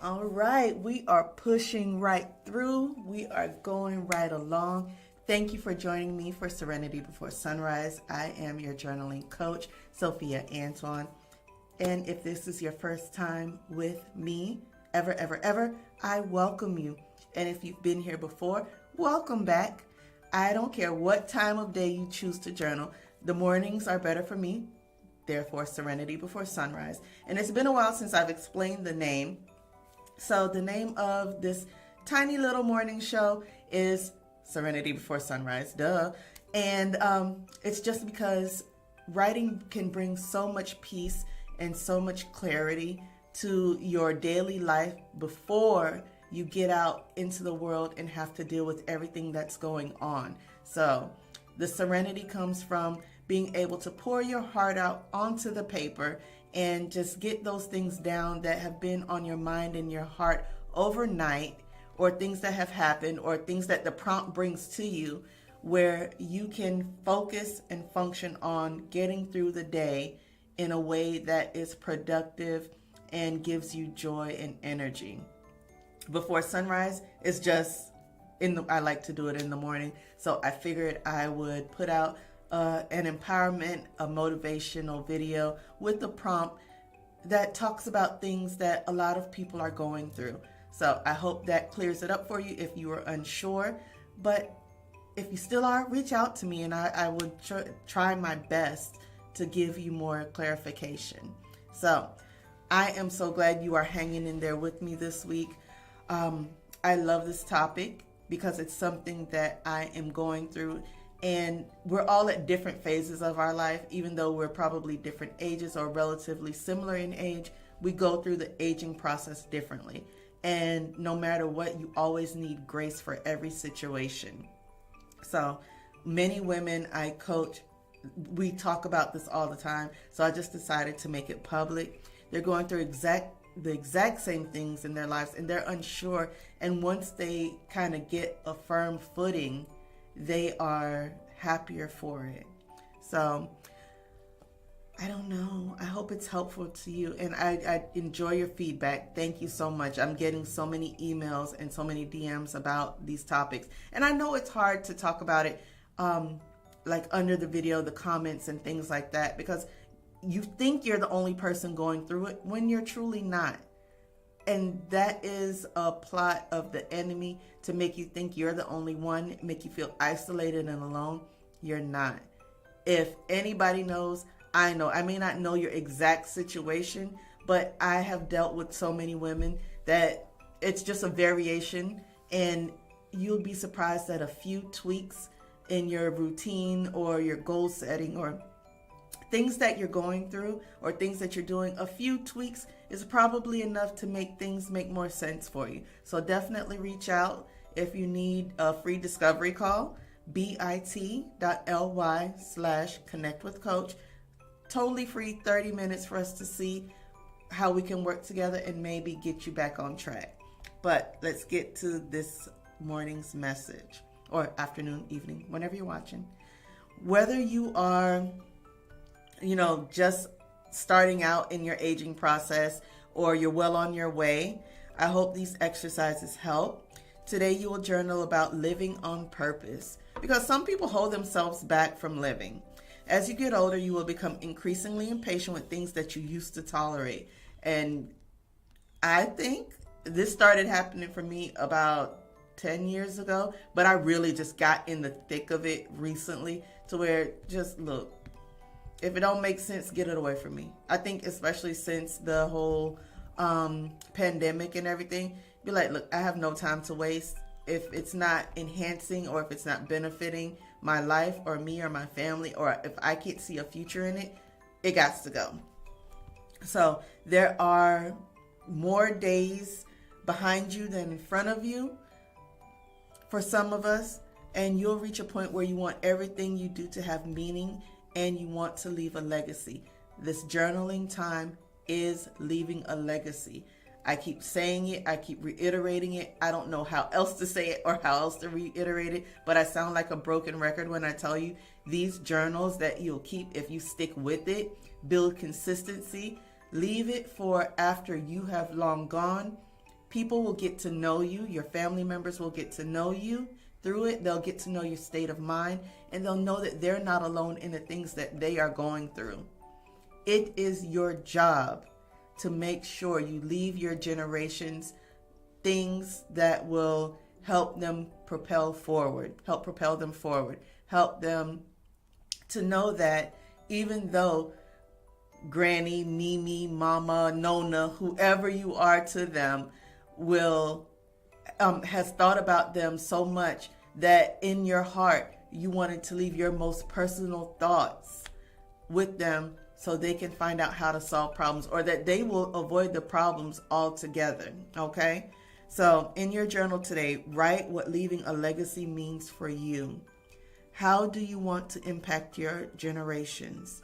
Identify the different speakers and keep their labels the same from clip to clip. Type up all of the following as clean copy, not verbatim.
Speaker 1: All right, we are pushing right through. We are going right along. Thank you for joining me for Serenity Before Sunrise. I am your journaling coach, Sophia Antoine. And if this is your first time with me, ever, I welcome you. And if you've been here before, welcome back. I don't care what time of day you choose to journal. The mornings are better for me, therefore Serenity Before Sunrise. And it's been a while since I've explained the name. So the name of this tiny little morning show is Serenity Before Sunrise, duh. And it's just because writing can bring so much peace and so much clarity to your daily life before you get out into the world and have to deal with everything that's going on. So the serenity comes from being able to pour your heart out onto the paper and just get those things down that have been on your mind and your heart overnight, or things that have happened, or things that the prompt brings to you, where you can focus and function on getting through the day in a way that is productive and gives you joy and energy. Before sunrise is just I like to do it in the morning, so I figured I would put out an empowerment, a motivational video with a prompt that talks about things that a lot of people are going through. So I hope that clears it up for you if you are unsure. But if you still are, reach out to me and I would try my best to give you more clarification. So I am so glad you are hanging in there with me this week. I love this topic because it's something that I am going through. And we're all at different phases of our life, even though we're probably different ages or relatively similar in age. We go through the aging process differently. And no matter what, you always need grace for every situation. So many women I coach, we talk about this all the time. So I just decided to make it public. They're going through the exact same things in their lives, and they're unsure. And once they kind of get a firm footing, they are happier for it. So I don't know. I hope it's helpful to you. And I enjoy your feedback. Thank you so much. I'm getting so many emails and so many DMs about these topics. And I know it's hard to talk about it like under the video, the comments and things like that, because you think you're the only person going through it when you're truly not. And that is a plot of the enemy to make you think you're the only one, make you feel isolated and alone. You're not. If anybody knows, I know. I may not know your exact situation, but I have dealt with so many women that it's just a variation, and you'll be surprised that a few tweaks in your routine or your goal setting or things that you're going through or things that you're doing, a few tweaks is probably enough to make things make more sense for you. So definitely reach out if you need a free discovery call, bit.ly/connectwithcoach. Totally free, 30 minutes for us to see how we can work together and maybe get you back on track. But let's get to this morning's message, or afternoon, evening, whenever you're watching. Whether you are just starting out in your aging process or you're well on your way, I hope these exercises help. Today you will journal about living on purpose, because some people hold themselves back from living. As you get older, you will become increasingly impatient with things that you used to tolerate. And I think this started happening for me about 10 years ago, but I really just got in the thick of it recently, to where just look, if it don't make sense, get it away from me. I think especially since the whole pandemic and everything, be like, look, I have no time to waste. If it's not enhancing or if it's not benefiting my life or me or my family, or if I can't see a future in it, it got to go. So there are more days behind you than in front of you for some of us, and you'll reach a point where you want everything you do to have meaning and you want to leave a legacy. This journaling time is leaving a legacy. I keep saying it, I keep reiterating it. I don't know how else to say it or how else to reiterate it, but I sound like a broken record when I tell you these journals that you'll keep if you stick with it, build consistency, leave it for after you have long gone, People will get to know you. Your family members will get to know you through it. They'll get to know your state of mind, and they'll know that they're not alone in the things that they are going through. It is your job to make sure you leave your generations things that will help them propel forward, help propel them forward, help them to know that even though Granny, Mimi, Mama, Nona, whoever you are to them, will has thought about them so much that in your heart you wanted to leave your most personal thoughts with them so they can find out how to solve problems, or that they will avoid the problems altogether. Okay? So in your journal today, write what leaving a legacy means for you. How do you want to impact your generations?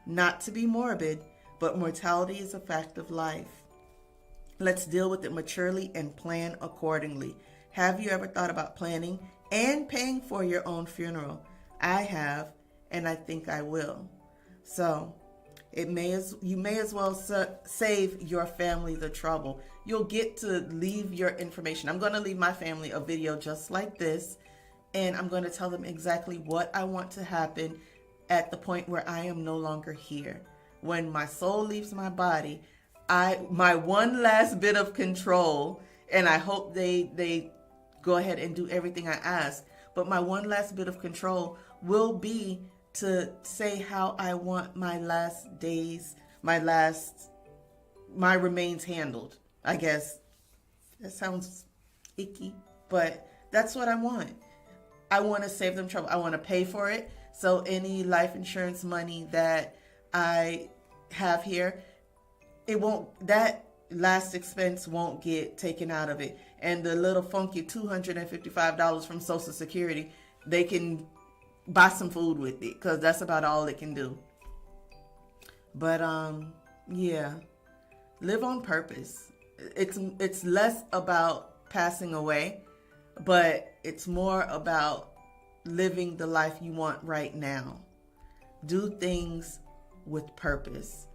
Speaker 1: Not to be morbid, but mortality is a fact of life. Let's deal with it maturely and plan accordingly. Have you ever thought about planning and paying for your own funeral? I have, and I think I will. So you may as well save your family the trouble. You'll get to leave your information. I'm going to leave my family a video just like this, and I'm going to tell them exactly what I want to happen at the point where I am no longer here. When my soul leaves my body, my one last bit of control, and I hope they go ahead and do everything I ask, but my one last bit of control will be to say how I want my last days, my remains handled. I guess that sounds icky, but that's what I want. I want to save them trouble. I want to pay for it. So any life insurance money that I have here, that last expense won't get taken out of it. And the little funky $255 from Social Security, they can buy some food with it, because that's about all it can do. But yeah, live on purpose. It's less about passing away, but it's more about living the life you want right now. Do things with purpose.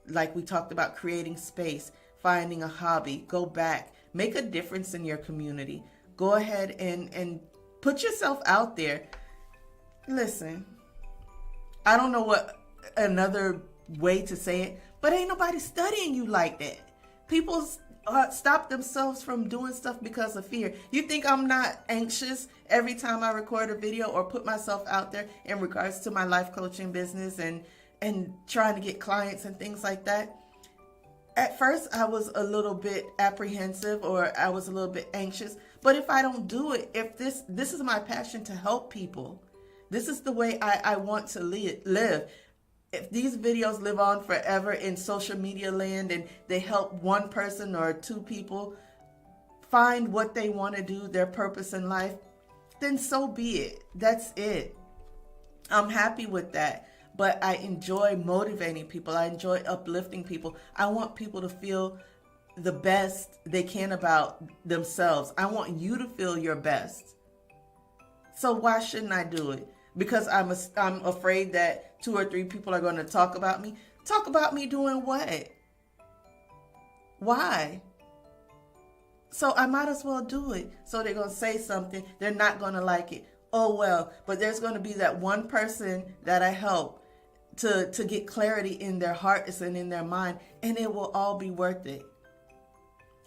Speaker 1: Like we talked about, creating space, finding a hobby, go back, make a difference in your community. Go ahead and put yourself out there. Listen, I don't know what another way to say it, but ain't nobody studying you like that. People stop themselves from doing stuff because of fear. You think I'm not anxious every time I record a video or put myself out there in regards to my life coaching business and trying to get clients and things like that? At first, I was a little bit apprehensive, or I was a little bit anxious. But if I don't do it, if this is my passion to help people, this is the way I want to live. If these videos live on forever in social media land and they help one person or two people find what they want to do, their purpose in life, then so be it. That's it. I'm happy with that. But I enjoy motivating people. I enjoy uplifting people. I want people to feel the best they can about themselves. I want you to feel your best. So why shouldn't I do it? Because I'm afraid that 2 or 3 people are going to talk about me. Talk about me doing what? Why? So I might as well do it. So they're going to say something. They're not going to like it. Oh, well, but there's going to be that one person that I help to get clarity in their hearts and in their mind, and it will all be worth it.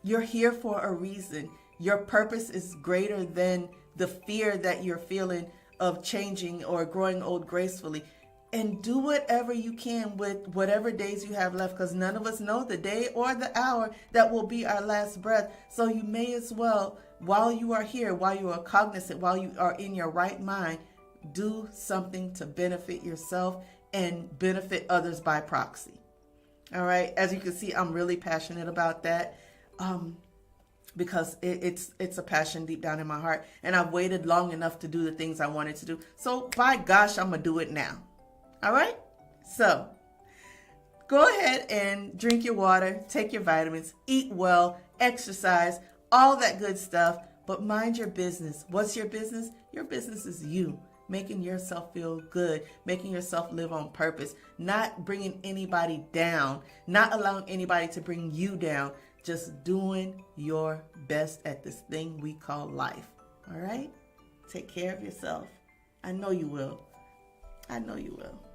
Speaker 1: You're here for a reason. Your purpose is greater than the fear that you're feeling of changing or growing old gracefully. And do whatever you can with whatever days you have left, because none of us know the day or the hour that will be our last breath. So you may as well, while you are here, while you are cognizant, while you are in your right mind, do something to benefit yourself and benefit others by proxy. All right. As you can see, I'm really passionate about that. Because it's a passion deep down in my heart, and I've waited long enough to do the things I wanted to do. So by gosh, I'm gonna do it now. All right. So go ahead and drink your water, take your vitamins, eat well, exercise, all that good stuff, but mind your business. What's your business? Your business is you. Making yourself feel good, making yourself live on purpose, not bringing anybody down, not allowing anybody to bring you down. just doing your best at this thing we call life. All right? Take care of yourself. I know you will. I know you will.